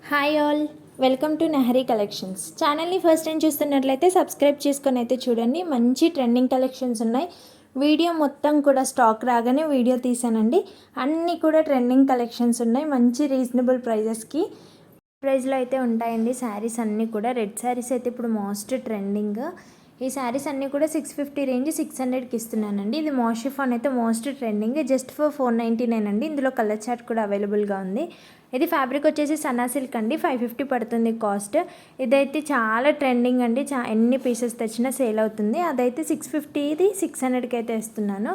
Hi all, welcome to Nehari collections. ఛానల్ని first time చూస్తున్నట్లయితే subscribe చేసుకొని అయితే చూడండి. మంచి ట్రెండింగ్ కలెక్షన్స్ ఉన్నాయి. వీడియో మొత్తం కూడా స్టాక్ రాగానే వీడియో తీసానండి. అన్నీ కూడా ట్రెండింగ్ కలెక్షన్స్ ఉన్నాయి. మంచి రీజనబుల్ ప్రైస్లో అయితే ఉంటాయండి. శారీస్ అన్నీ కూడా రెడ్ శారీస్ అయితే ఇప్పుడు మోస్ట్ ట్రెండింగ్. ఈ శారీస్ అన్నీ కూడా 650 రేంజ్ 600కి ఇస్తున్నానండి. ఇది మోషిఫాన్ అయితే మోస్ట్ ట్రెండింగ్, జస్ట్ ఫర్ 499 అండి. ఇందులో కలర్ చార్ట్ కూడా అవైలబుల్గా ఉంది. ఇది ఫ్యాబ్రిక్ వచ్చేసి సన్నా సిల్క్ అండి, 550 పడుతుంది కాస్ట్. ఇదైతే చాలా ట్రెండింగ్ అండి, ఎన్ని పీసెస్ తెచ్చినా సేల్ అవుతుంది. అదైతే 650, ఇది 600కి అయితే ఇస్తున్నాను.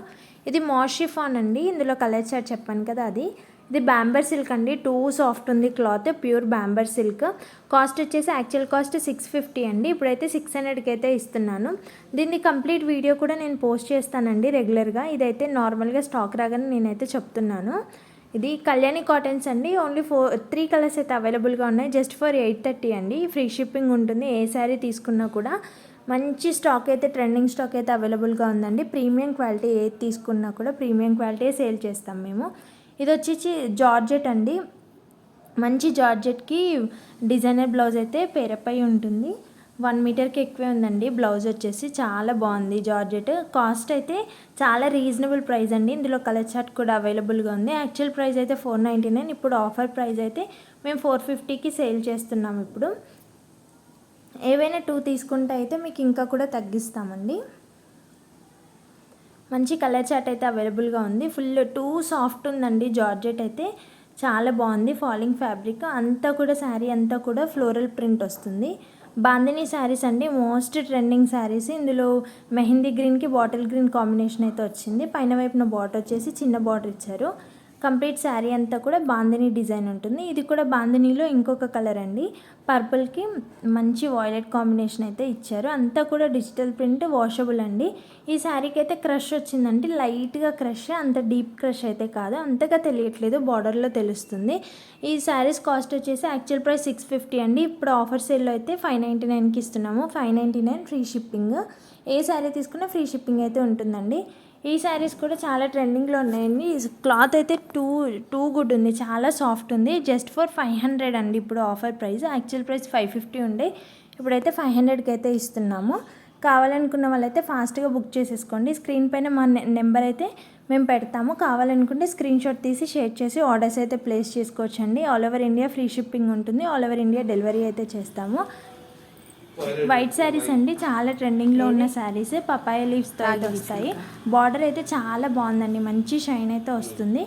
ఇది మోషిఫాన్ అండి, ఇందులో కలర్ చార్ట్ చెప్పాను కదా అది. ఇది బ్యాంబర్ సిల్క్ అండి, టూ సాఫ్ట్ ఉంది క్లాత్, ప్యూర్ బ్యాంబర్ సిల్క్. కాస్ట్ వచ్చేసి యాక్చువల్ కాస్ట్ 650 అండి, ఇప్పుడైతే 600కి అయితే ఇస్తున్నాను. దీన్ని కంప్లీట్ వీడియో కూడా నేను పోస్ట్ చేస్తానండి రెగ్యులర్గా. ఇదైతే నార్మల్గా స్టాక్ రాగానే నేనైతే చెప్తున్నాను. ఇది కళ్యాణి కాటన్స్ అండి, ఓన్లీ 3 కలర్స్ అయితే అవైలబుల్గా ఉన్నాయి. జస్ట్ ఫర్ 830 అండి, ఫ్రీ షిప్పింగ్ ఉంటుంది. ఏ శారీ తీసుకున్నా కూడా మంచి స్టాక్ అయితే, ట్రెండింగ్ స్టాక్ అయితే అవైలబుల్గా ఉందండి. ప్రీమియం క్వాలిటీ ఏది తీసుకున్నా కూడా ప్రీమియం క్వాలిటీ సేల్ చేస్తాం మేము. ఇది వచ్చేసి జార్జెట్ అండి, మంచి జార్జెట్కి డిజైనర్ బ్లౌజ్ అయితే పేరపై ఉంటుంది. 1 మీటర్కి ఎక్కువే ఉందండి బ్లౌజ్ వచ్చేసి, చాలా బాగుంది జార్జెట్. కాస్ట్ అయితే చాలా రీజనబుల్ ప్రైస్ అండి. ఇందులో కలర్ చార్ట్ కూడా అవైలబుల్గా ఉంది. యాక్చువల్ ప్రైస్ అయితే 499, ఇప్పుడు ఆఫర్ ప్రైస్ అయితే మేము 450కి సేల్ చేస్తున్నాం. ఇప్పుడు ఏవైనా 2 తీసుకుంటే అయితే మీకు ఇంకా కూడా తగ్గిస్తామండి. మంచి కలర్ చార్ట్ అయితే అవైలబుల్గా ఉంది. ఫుల్ టూ సాఫ్ట్ ఉందండి జార్జెట్ అయితే, చాలా బాగుంది. ఫాలింగ్ ఫ్యాబ్రిక్ అంతా కూడా, శారీ అంతా కూడా ఫ్లోరల్ ప్రింట్ వస్తుంది. బాందినీ శారీస్ అండి, మోస్ట్ ట్రెండింగ్ శారీస్. ఇందులో మెహందీ గ్రీన్కి బాటిల్ గ్రీన్ కాంబినేషన్ అయితే వచ్చింది. పైన వైపున బార్డర్ వచ్చేసి చిన్న బార్డర్ ఇచ్చారు. కంప్లీట్ శారీ అంతా కూడా బాందినీ డిజైన్ ఉంటుంది. ఇది కూడా బాందినీలో ఇంకొక కలర్ అండి, పర్పుల్కి మంచి వాయిలెట్ కాంబినేషన్ అయితే ఇచ్చారు. అంతా కూడా డిజిటల్ ప్రింట్, వాషబుల్ అండి. ఈ శారీకి అయితే క్రష్ వచ్చిందంటే లైట్గా క్రష్, అంత డీప్ క్రష్ అయితే కాదు, అంతగా తెలియట్లేదు, బార్డర్లో తెలుస్తుంది. ఈ శారీస్ కాస్ట్ వచ్చేసి యాక్చువల్ ప్రైస్ 650 అండి, ఇప్పుడు ఆఫర్ సేల్లో అయితే 599కి ఇస్తున్నాము. 599 ఫ్రీ షిప్పింగ్. ఏ శారీ తీసుకున్నా ఫ్రీ షిప్పింగ్ అయితే ఉంటుందండి. ఈ శారీస్ కూడా చాలా ట్రెండింగ్లో ఉన్నాయండి. క్లాత్ అయితే టూ గుడ్ ఉంది, చాలా సాఫ్ట్ ఉంది. జస్ట్ ఫర్ 500 అండి ఇప్పుడు ఆఫర్ ప్రైస్. యాక్చువల్ ప్రైస్ 550 ఉండే, ఇప్పుడైతే 500కి అయితే ఇస్తున్నాము. కావాలనుకున్న వాళ్ళైతే ఫాస్ట్గా బుక్ చేసేసుకోండి. స్క్రీన్ పైన మా నెంబర్ అయితే మేము పెడతాము. కావాలనుకుంటే స్క్రీన్ షాట్ తీసి షేర్ చేసి ఆర్డర్స్ అయితే ప్లేస్ చేసుకోవచ్చండి. All over India free shipping ఉంటుంది. ఆల్ ఓవర్ ఇండియా డెలివరీ అయితే చేస్తాము. వైట్ శారీస్ అండి, చాలా ట్రెండింగ్లో ఉన్న శారీస్, పపాయ లీవ్స్తో అయితే వస్తాయి. బార్డర్ అయితే చాలా బాగుందండి, మంచి షైన్ అయితే వస్తుంది.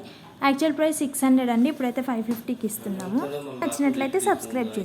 యాక్చువల్ ప్రైస్ 600 అండి, ఇప్పుడైతే 550కి ఇస్తున్నాము. నచ్చినట్లయితే సబ్స్క్రైబ్ చేయండి.